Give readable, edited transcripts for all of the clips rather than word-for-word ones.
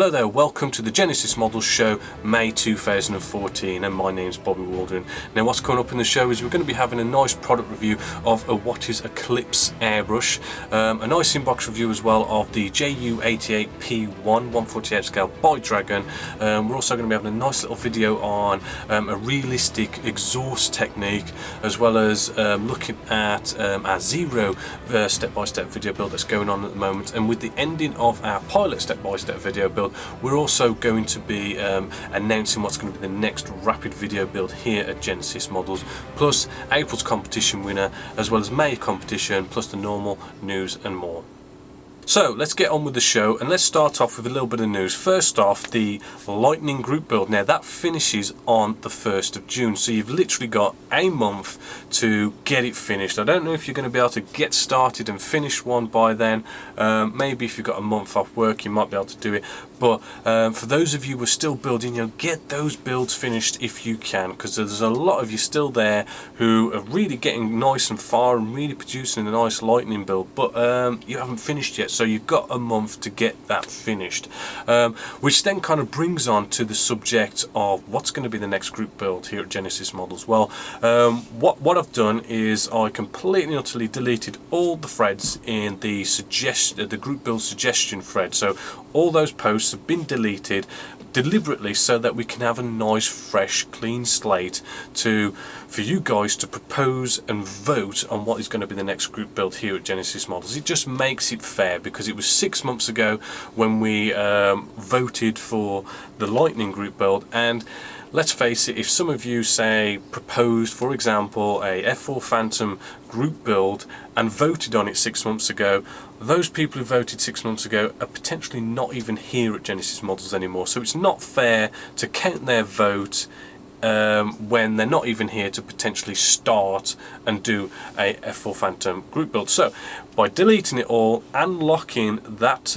Hello there, welcome to the Genessis-Models Show, May 2014, and my name's Bobby Waldron. Now what's coming up in the show is we're going to be having a nice product review of a what is Eclipse airbrush, a nice inbox review as well of the JU88P1 148 scale by Dragon. We're also going to be having a nice little video on a realistic exhaust technique, as well as looking at our zero step-by-step video build that's going on at the moment, and with the ending of our pilot step-by-step video build, we're also going to be announcing what's going to be the next rapid video build here at Genesis Models, plus April's competition winner, as well as May competition, plus the normal news and more. So let's get on with the show, and let's start off with a little bit of news. First off, the Lightning group build. Now that finishes on the 1st of June, so you've literally got a month to get it finished. I don't know if you're going to be able to get started and finish one by then. Maybe if you've got a month off work you might be able to do it, but for those of you who are still building, get those builds finished if you can, because there's a lot of you still there who are really getting nice and far and really producing a nice Lightning build, but you haven't finished yet. So you've got a month to get that finished, which then kind of brings on to the subject of what's going to be the next group build here at Genesis Models. Well, what I've done is I completely and utterly deleted all the threads in the group build suggestion thread. So all those posts have been deleted deliberately so that we can have a nice fresh clean slate for you guys to propose and vote on what is going to be the next group build here at Genesis Models. It just makes it fair, because it was 6 months ago when we voted for the Lightning group build, and let's face it, if some of you say proposed, for example, a F4 Phantom group build and voted on it 6 months ago, those people who voted 6 months ago are potentially not even here at Genesis Models anymore. So it's not fair to count their vote when they're not even here to potentially start and do a F4 Phantom group build. So by deleting it all and locking that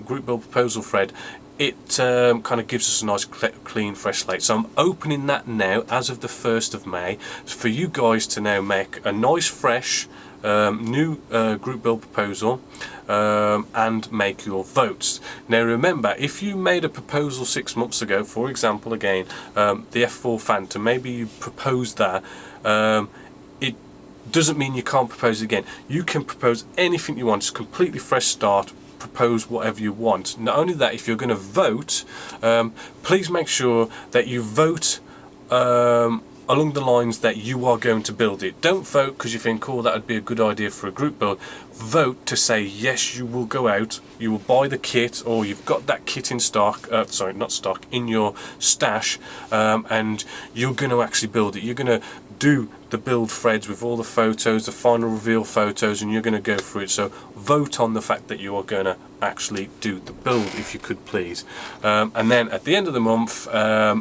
group build proposal thread, it kind of gives us a nice clean fresh slate. So I'm opening that now as of the 1st of May for you guys to now make a nice fresh new group build proposal and make your votes. Now remember, if you made a proposal 6 months ago, for example, again the F4 Phantom, maybe you proposed that, it doesn't mean you can't propose it again. You can propose anything you want. It's a completely fresh start. Propose whatever you want. Not only that, if you're going to vote, please make sure that you vote along the lines that you are going to build it. Don't vote because you think, oh, that would be a good idea for a group build. Vote to say yes, you will go out, you will buy the kit, or you've got that kit in stock, sorry, not stock, in your stash, and you're going to actually build it. You're going to do the build threads with all the photos, the final reveal photos, and you're going to go through it. So vote on the fact that you are going to actually do the build, if you could please. And then at the end of the month,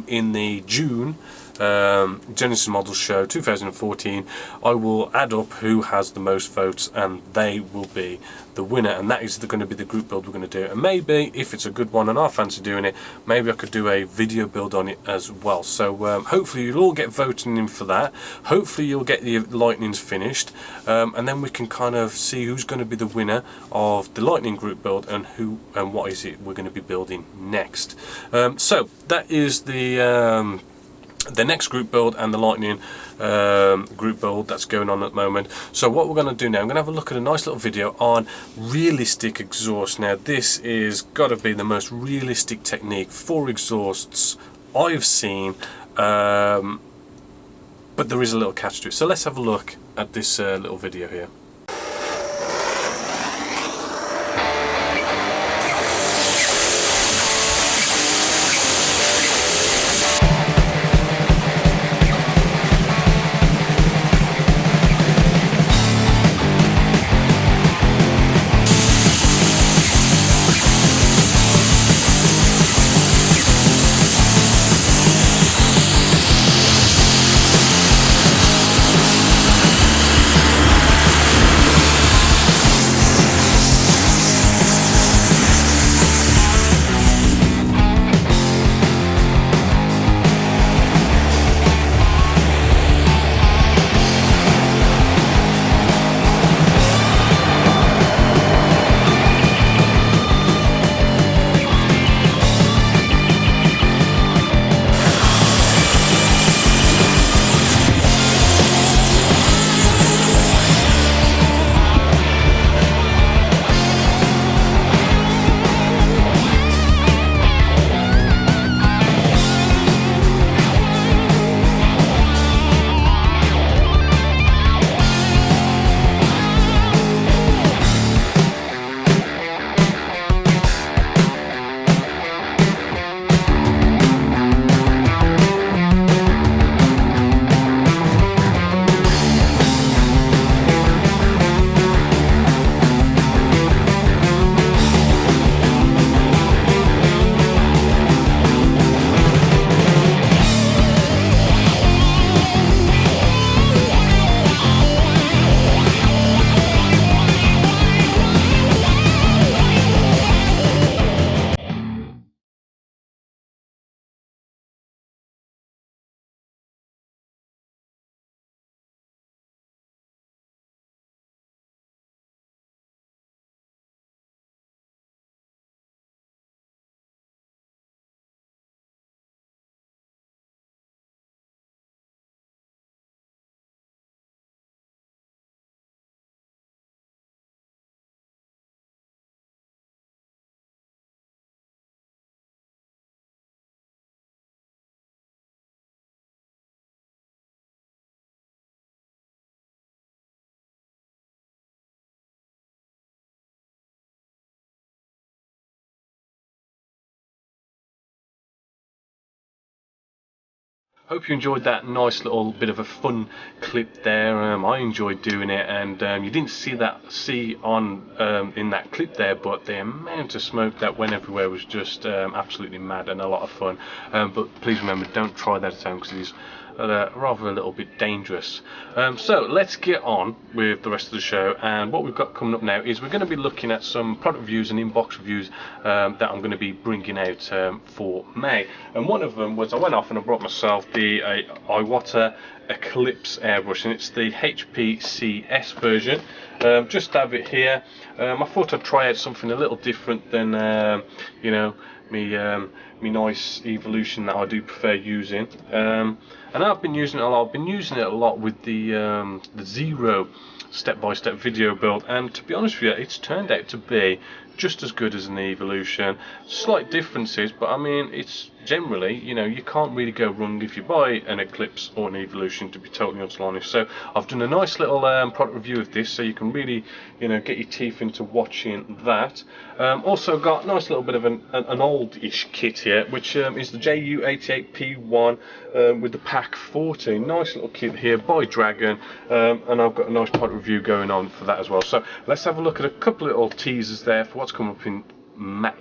in the June Genesis Models Show 2014, I will add up who has the most votes, and they will be the winner, and that is going to be the group build we're going to do. And maybe if it's a good one and I fancy doing it, maybe I could do a video build on it as well. So hopefully you'll all get voting in for that. Hopefully you'll get the Lightnings finished, and then we can kind of see who's going to be the winner of the Lightning group build and who and what is it we're going to be building next. So that is the next group build and the Lightning group build that's going on at the moment. So what we're going to do now, I'm going to have a look at a nice little video on realistic exhaust. Now this is got to be the most realistic technique for exhausts I've seen, but there is a little catch to it. So let's have a look at this little video here. Hope you enjoyed that nice little bit of a fun clip there. I enjoyed doing it, and you didn't see on in that clip there, but the amount of smoke that went everywhere was just absolutely mad and a lot of fun. But please remember, don't try that at home because it is rather a little bit dangerous. So let's get on with the rest of the show, and what we've got coming up now is we're going to be looking at some product reviews and inbox reviews that I'm going to be bringing out for May. And one of them was I went off and I brought myself the Iwata Eclipse airbrush, and it's the HPCS version. Just have it here. I thought I'd try out something a little different than you know, me nice Evolution that I do prefer using, and I've been using it a lot. I've been using it a lot with the Zero step-by-step video build, and to be honest with you, it's turned out to be just as good as an Evolution. Slight differences, but I mean, it's generally, you know, you can't really go wrong if you buy an Eclipse or an Evolution, to be totally honest. So I've done a nice little product review of this, so you can really, you know, get your teeth into watching that. Also got a nice little bit of an old-ish kit here, which is the JU88P1 with the Pack 14. Nice little kit here by Dragon, and I've got a nice product review going on for that as well. So let's have a look at a couple of little teasers there for what's coming up in May.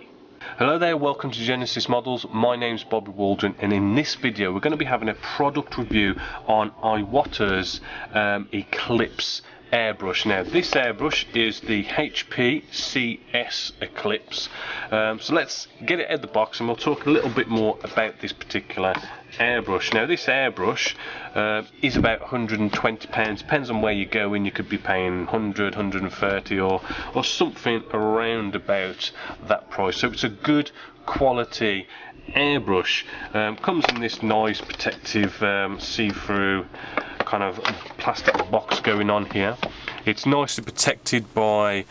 Hello there, welcome to Genesis Models. My name's Bobby Waldron, and in this video we're going to be having a product review on Iwata's Eclipse airbrush. Now this airbrush is the HPCS Eclipse, so let's get it out of the box and we'll talk a little bit more about this particular airbrush. Now this airbrush is about £120, depends on where you go in. You could be paying 100, 130 or something around about that price, so it's a good quality airbrush. Comes in this nice protective see-through kind of plastic box going on here. It's nicely protected by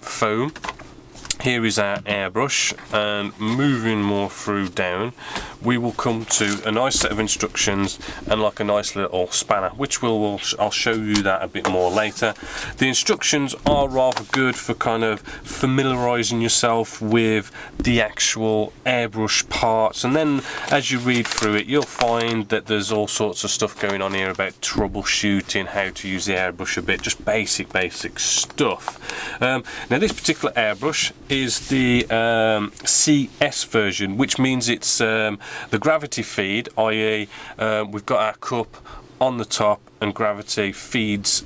foam. Here is our airbrush, and moving more through down, we will come to a nice set of instructions and like a nice little spanner, which I'll show you that a bit more later. The instructions are rather good for kind of familiarising yourself with the actual airbrush parts, and then as you read through it, you'll find that there's all sorts of stuff going on here about troubleshooting, how to use the airbrush a bit, just basic stuff. Now this particular airbrush is the CS version, which means it's the gravity feed, i.e. we've got our cup on the top and gravity feeds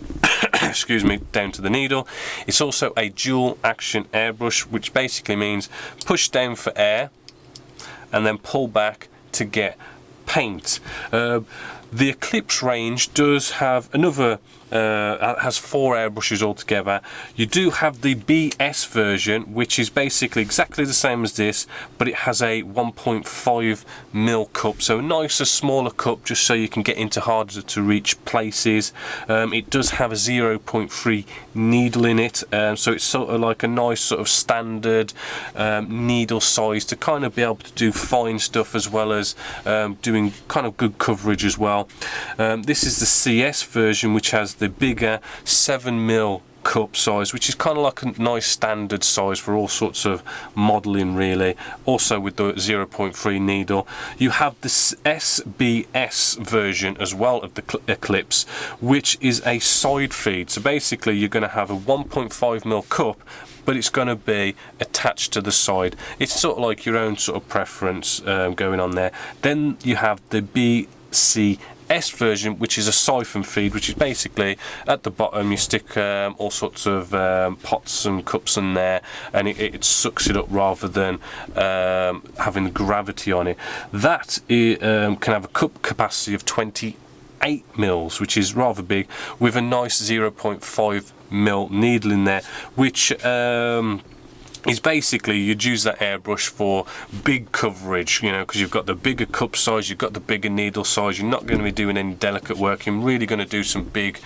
excuse me, down to the needle. It's also a dual action airbrush, which basically means push down for air and then pull back to get paint. The Eclipse range does have another, has 4 airbrushes altogether. You do have the BS version, which is basically exactly the same as this, but it has a 1.5mm cup, so a nicer, smaller cup, just so you can get into harder to reach places. It does have a 0.3 needle in it, so it's sort of like a nice sort of standard needle size to kind of be able to do fine stuff as well as doing kind of good coverage as well. This is the CS version, which has the bigger 7mm cup size, which is kind of like a nice standard size for all sorts of modelling really, also with the 0.3 needle. You have the SBS version as well of the Eclipse, which is a side feed, so basically you're going to have a 1.5mm cup, but it's going to be attached to the side. It's sort of like your own sort of preference going on there. Then you have the BCS version, which is a siphon feed, which is basically at the bottom you stick all sorts of pots and cups in there, and it sucks it up rather than having the gravity on it. That can have a cup capacity of 28mm, which is rather big, with a nice 0.5mm needle in there, which is basically you'd use that airbrush for big coverage, you know, because you've got the bigger cup size, you've got the bigger needle size, you're not going to be doing any delicate work, you're really going to do some big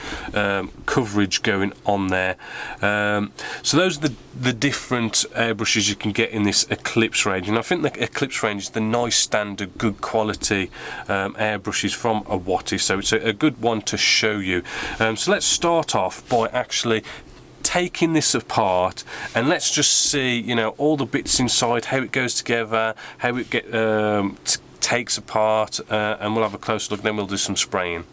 coverage going on there. So those are the different airbrushes you can get in this Eclipse range, and I think the Eclipse range is the nice standard good quality airbrushes from Iwata, so it's a good one to show you. So let's start off by actually taking this apart, and let's just see, you know, all the bits inside, how it goes together, how it takes apart, and we'll have a closer look, then we'll do some spraying.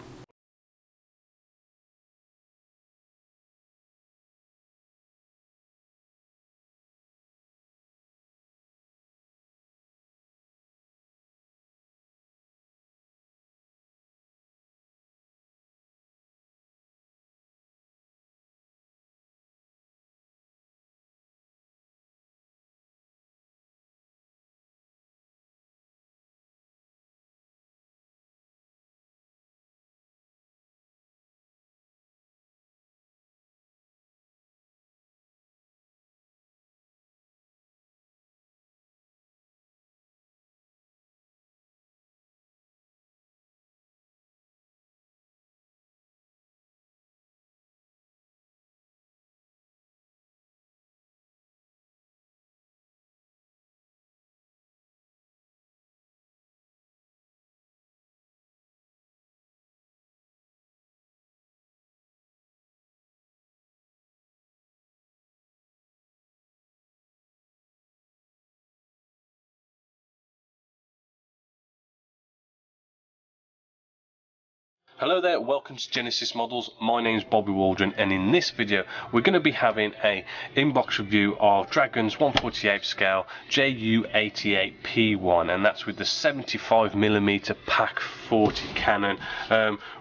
Hello there, welcome to Genesis Models. My name's Bobby Waldron, and in this video we're going to be having a inbox review of Dragon's 1/48 scale JU88P1, and that's with the 75mm Pak 40 cannon.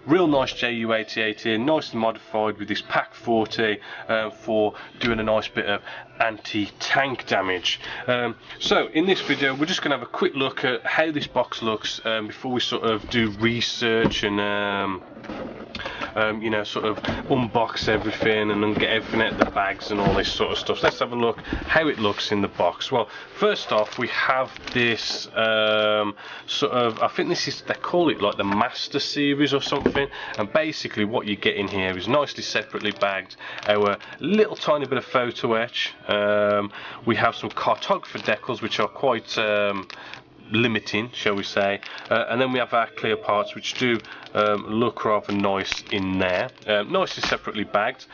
Real nice JU88 here, nicely modified with this Pak 40 for doing a nice bit of anti-tank damage. So in this video we're just going to have a quick look at how this box looks before we sort of do research and you know, sort of unbox everything and then get everything out of the bags and all this sort of stuff. So let's have a look how it looks in the box. Well, first off we have this sort of, I think this is, they call it like the Master Series or something, and basically what you get in here is nicely separately bagged our little tiny bit of photo etch. We have some cartographer decals which are quite limiting, shall we say, and then we have our clear parts which do look rather nice in there, nicely separately bagged.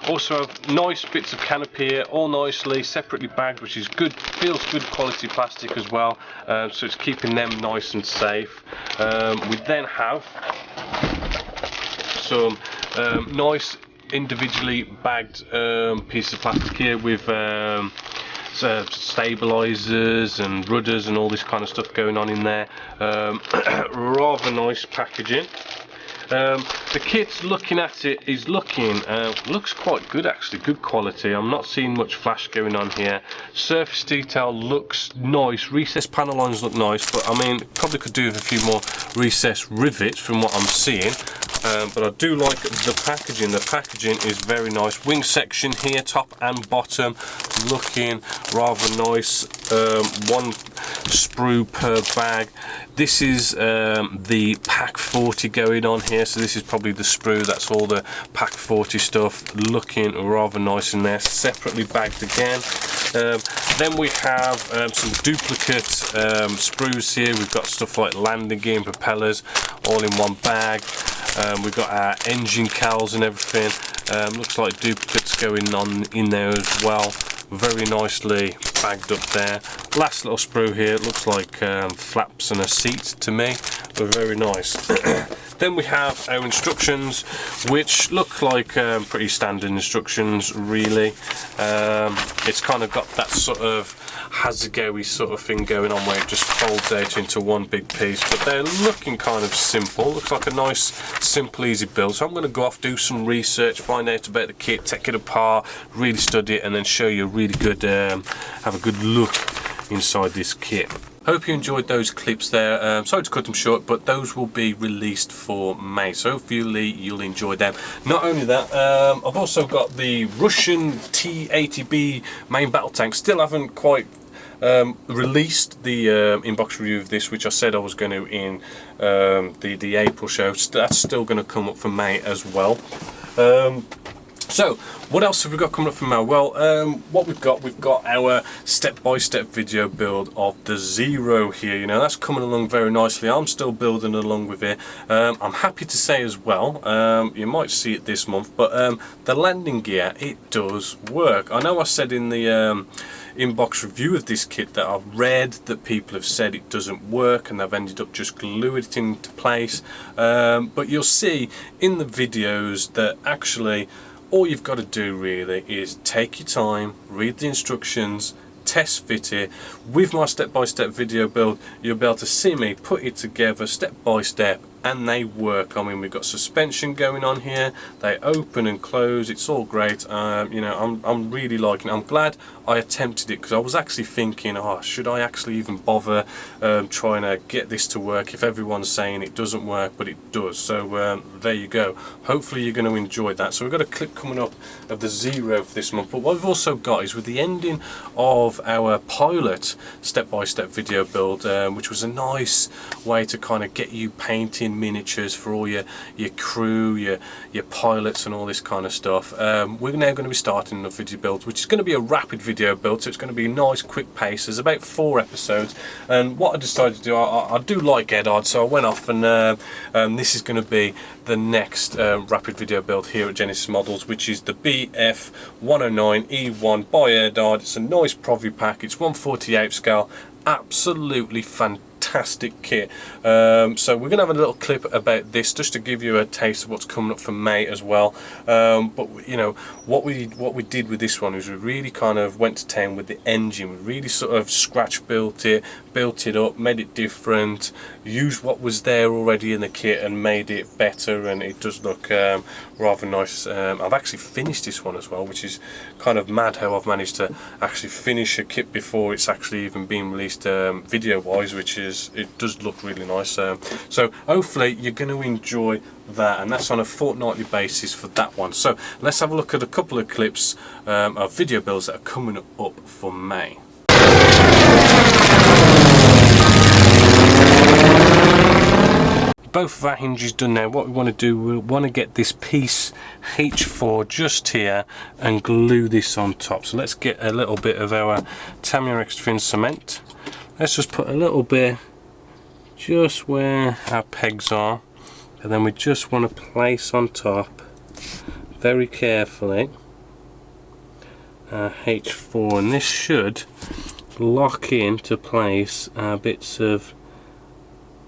Also nice bits of canopy here, all nicely separately bagged, which is good, feels good quality plastic as well, so it's keeping them nice and safe. We then have some nice individually bagged pieces of plastic here with stabilizers and rudders and all this kind of stuff going on in there. Rather nice packaging. The kit, looking at it, is looks quite good actually, good quality. I'm not seeing much flash going on here. Surface detail looks nice, recessed panel lines look nice, but I mean probably could do with a few more recessed rivets from what I'm seeing. But I do like the packaging. The packaging is very nice. Wing section here, top and bottom, looking rather nice. One sprue per bag. This is the Pak 40 going on here, so this is probably the sprue. That's all the Pak 40 stuff, looking rather nice in there. Separately bagged again. Then we have some duplicate sprues here. We've got stuff like landing gear and propellers all in one bag. We've got our engine cowls and everything. Looks like duplicates going on in there as well. Very nicely bagged up there. Last little sprue here, it looks like flaps and a seat to me, but very nice. Then we have our instructions, which look like pretty standard instructions really. It's kind of got that sort of Hasegawa sort of thing going on where it just folds out into one big piece, but they're looking kind of simple. Looks like a nice simple easy build. So I'm going to go off, do some research, find out about the kit, take it apart, really study it, and then show you a really good have a good look inside this kit. Hope you enjoyed those clips there. Sorry to cut them short, but those will be released for May, so hopefully you'll enjoy them. Not only that, I've also got the Russian T-80B main battle tank. Still haven't quite released the inbox review of this, which I said I was going to in the April show. That's still going to come up for May as well. So what else have we got coming up from now? Well, what we've got our step-by-step video build of the Zero here. You know, that's coming along very nicely. I'm still building along with it. I'm happy to say as well, you might see it this month, but the landing gear, it does work. I know I said in the inbox review of this kit that I've read that people have said it doesn't work and they've ended up just gluing it into place, but you'll see in the videos that actually all you've got to do really is take your time, read the instructions, test fit it. With my step-by-step video build, you'll be able to see me put it together step by step, and they work. I mean, we've got suspension going on here, they open and close, it's all great. You know, I'm really liking it. I'm glad I attempted it, because I was actually thinking, oh, should I actually even bother trying to get this to work if everyone's saying it doesn't work, but it does. So there you go. Hopefully you're going to enjoy that. So we've got a clip coming up of the 0 for this month, but what we've also got is with the ending of our pilot step-by-step video build, which was a nice way to kind of get you painting miniatures for all your crew, your pilots and all this kind of stuff. We're now going to be starting a video build, which is going to be a rapid video build, so it's going to be a nice quick pace. There's about 4 episodes, and what I decided to do, I do like Eddard, so I went off and this is going to be the next rapid video build here at Genesis Models, which is the BF109E1 by Eddard. It's a nice Provi pack, it's 1/48 scale, absolutely fantastic kit. So we're gonna have a little clip about this just to give you a taste of what's coming up for May as well. But you know what we did with this one is we really kind of went to town with the engine. We really sort of scratch built it up, made it different, used what was there already in the kit and made it better, and it does look rather nice. I've actually finished this one as well, which is kind of mad how I've managed to actually finish a kit before it's actually even been released video wise, which is, it does look really nice. So hopefully you're going to enjoy that, and that's on a fortnightly basis for that one. So let's have a look at a couple of clips of video builds that are coming up for May. Both of our hinges done now. What we want to do, we want to get this piece H4 just here and glue this on top. So let's get a little bit of our Tamiya extra thin cement. Let's just put a little bit just where our pegs are, and then we just want to place on top very carefully H4, and this should lock into place our bits of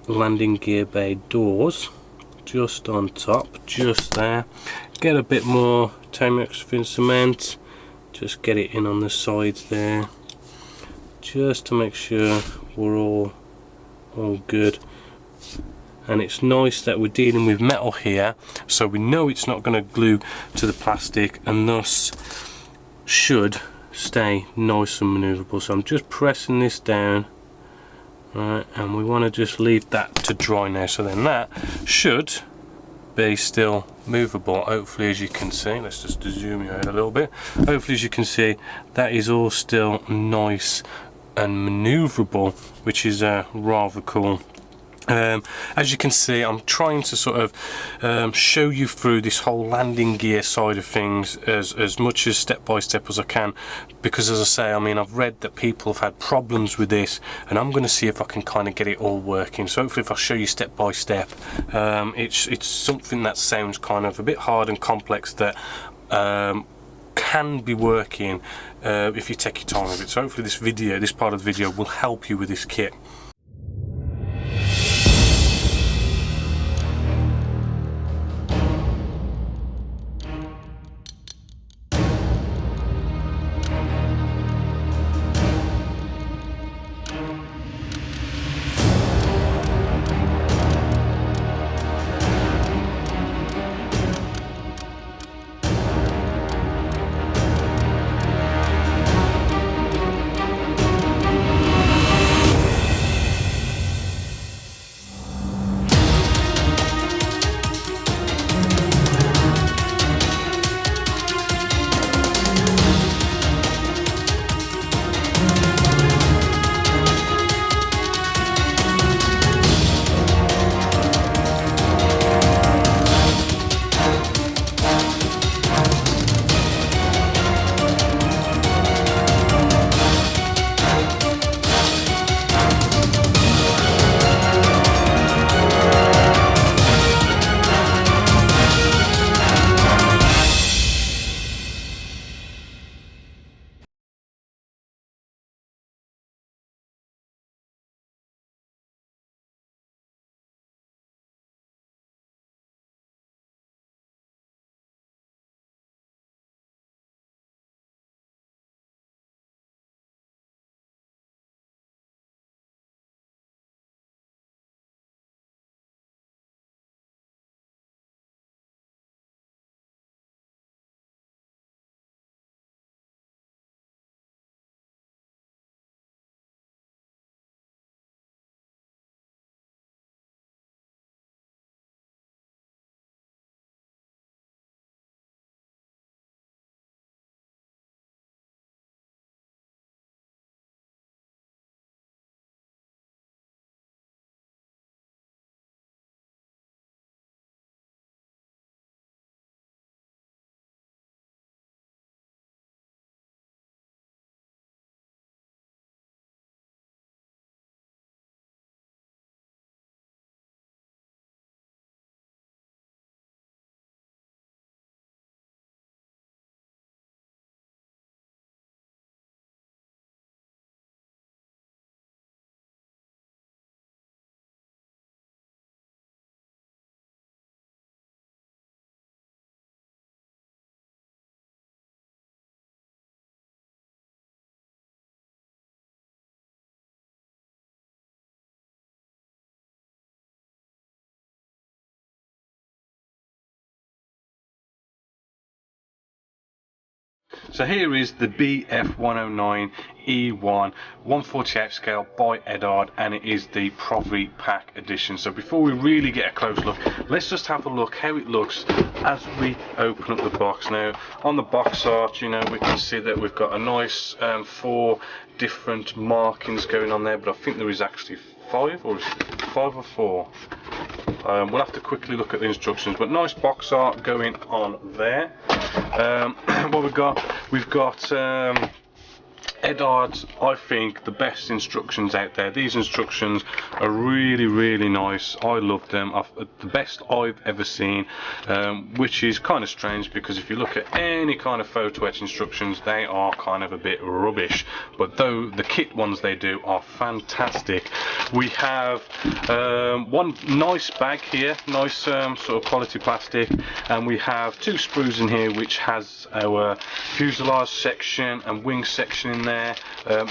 landing gear bay doors just on top, just there. Get a bit more Tamiya extra thin cement, just get it in on the sides there, just to make sure we're all good. And it's nice that we're dealing with metal here, so we know it's not going to glue to the plastic, and thus should stay nice and maneuverable. So I'm just pressing this down. Right, and we want to just leave that to dry now, so then that should be still movable. Hopefully, as you can see, let's just zoom you out a little bit. Hopefully, as you can see, that is all still nice and maneuverable, which is rather cool. As you can see, I'm trying to sort of show you through this whole landing gear side of things as much as step by step as I can, because as I say, I mean, I've read that people have had problems with this, and I'm going to see if I can kind of get it all working. So hopefully if I show you step by step, it's something that sounds kind of a bit hard and complex that can be working if you take your time with it. So hopefully this part of the video will help you with this kit. So here is the BF109 E1 148 scale by Eddard, and it is the Provi Pack edition. So before we really get a close look, let's just have a look how it looks as we open up the box. Now on the box art, you know, we can see that we've got a nice 4 different markings going on there, but I think there is actually 5, or is it 5 or 4? We'll have to quickly look at the instructions, but nice box art going on there. What we've got Eddard's, I think, the best instructions out there. These instructions are really nice. I love them. The best I've ever seen, which is kind of strange because if you look at any kind of photo etch instructions, they are kind of a bit rubbish, but though the kit ones they do are fantastic. We have one nice bag here, nice sort of quality plastic, and we have 2 sprues in here which has our fuselage section and wing section in there,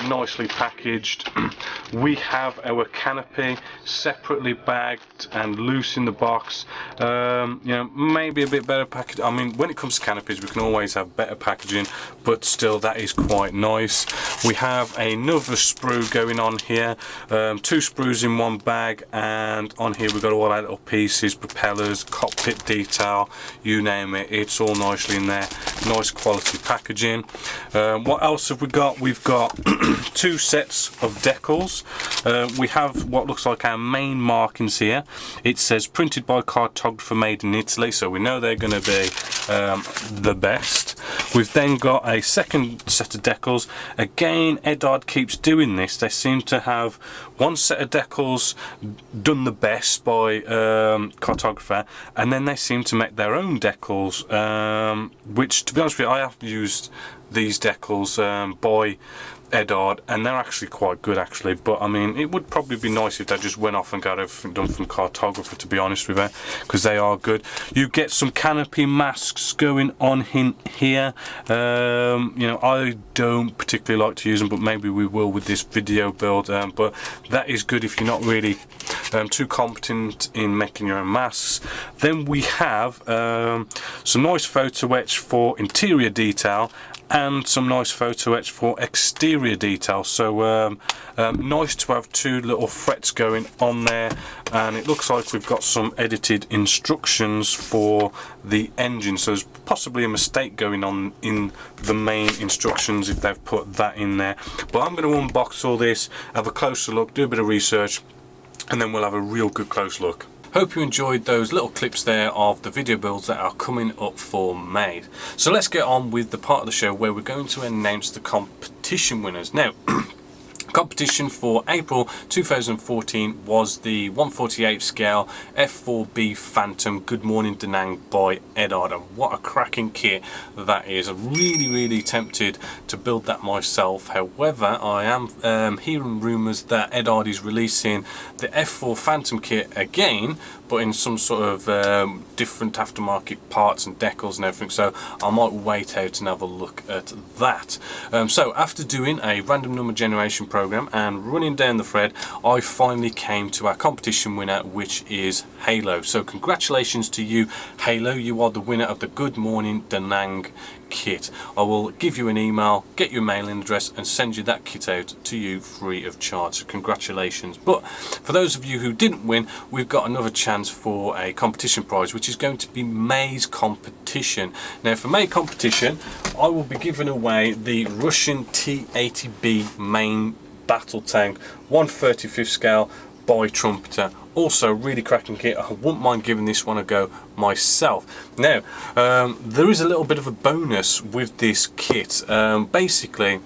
nicely packaged. We have our canopy separately bagged and loose in the box. You know, maybe a bit better package. I mean, when it comes to canopies, we can always have better packaging, but still, that is quite nice. We have another sprue going on here, 2 sprues in one bag, and on here we've got all our little pieces, propellers, cockpit detail, you name it. It's all nicely in there. Nice quality packaging. What else have we got? We've got 2 sets of decals. We have what looks like our main markings here. It says printed by cartographer, made in Italy, so we know they're going to be the best. We've then got a second set of decals. Again, Eddard keeps doing this. They seem to have one set of decals done the best by cartographer, and then they seem to make their own decals, which, to be honest with you, I have used these decals by Eddard, and they're actually quite good actually, but I mean, it would probably be nice if they just went off and got everything done from cartographer, to be honest with you, because they are good. You get some canopy masks going on in here. You know, I don't particularly like to use them, but maybe we will with this video build, but that is good if you're not really too competent in making your own masks. Then we have some nice photo etch for interior detail and some nice photo etch for exterior detail. So nice to have 2 little frets going on there, and it looks like we've got some edited instructions for the engine, so there's possibly a mistake going on in the main instructions if they've put that in there. But I'm going to unbox all this, have a closer look, do a bit of research, and then we'll have a real good close look. Hope you enjoyed those little clips there of the video builds that are coming up for May. So let's get on with the part of the show where we're going to announce the competition winners. Now, competition for April 2014 was the 148 scale F4B Phantom Good Morning Da Nang by Eddard, and what a cracking kit that is. I'm really tempted to build that myself. However, I am hearing rumours that Eddard is releasing the F4 Phantom kit again, but in some sort of different aftermarket parts and decals and everything, so I might wait out and have a look at that. So after doing a random number generation program and running down the thread, I finally came to our competition winner, which is Halo. So congratulations to you, Halo. You are the winner of the Good Morning Da Nang kit. I will give you an email, get your mailing address, and send you that kit out to you free of charge. So congratulations. But for those of you who didn't win, we've got another chance for a competition prize, which is going to be May's competition. Now for May competition, I will be giving away the Russian T-80B main battle tank 1/35 scale by Trumpeter. Also really cracking kit. I wouldn't mind giving this one a go myself. Now there is a little bit of a bonus with this kit. Basically,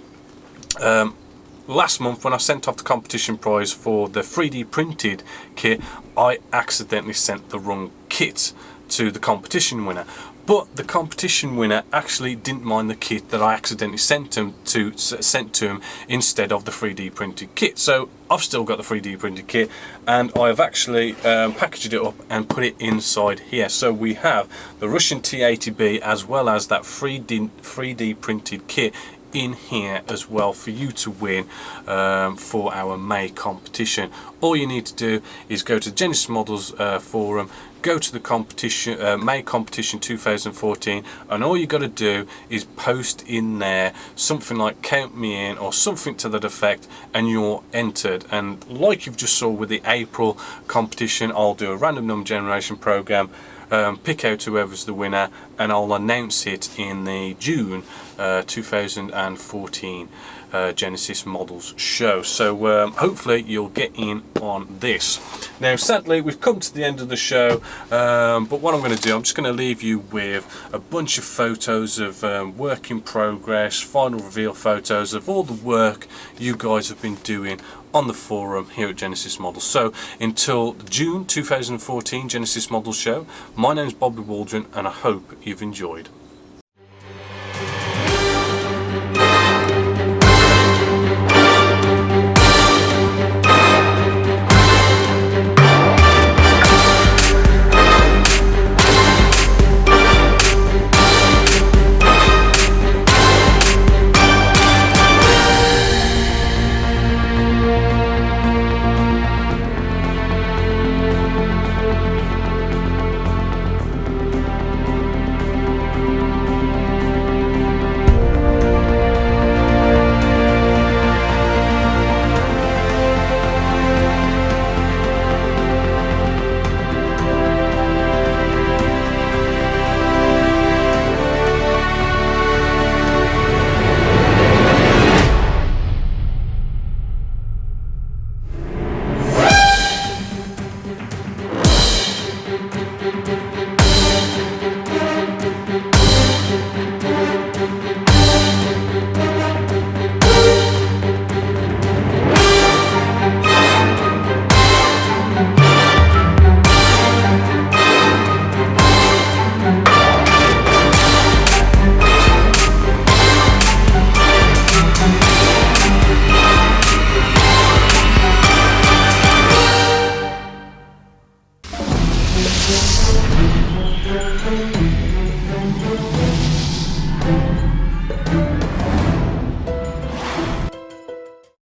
last month when I sent off the competition prize for the 3D printed kit, I accidentally sent the wrong kit to the competition winner. But the competition winner actually didn't mind the kit that I accidentally sent to him instead of the 3D printed kit. So I've still got the 3D printed kit, and I've actually packaged it up and put it inside here. So we have the Russian T-80B as well as that 3D printed kit in here as well for you to win for our May competition. All you need to do is go to Genesis Models forum, go to the competition, May competition 2014, and all you got to do is post in there something like count me in or something to that effect, and you're entered. And like you've just saw with the April competition, I'll do a random number generation program, pick out whoever's the winner, and I'll announce it in the June 2014 Genesis Models Show. So hopefully you'll get in on this. Now sadly we've come to the end of the show, but what I'm going to do, I'm just going to leave you with a bunch of photos of work in progress, final reveal photos of all the work you guys have been doing on the forum here at Genesis Models. So until June 2014 Genesis Models Show, my name's Bobby Waldron, and I hope you've enjoyed.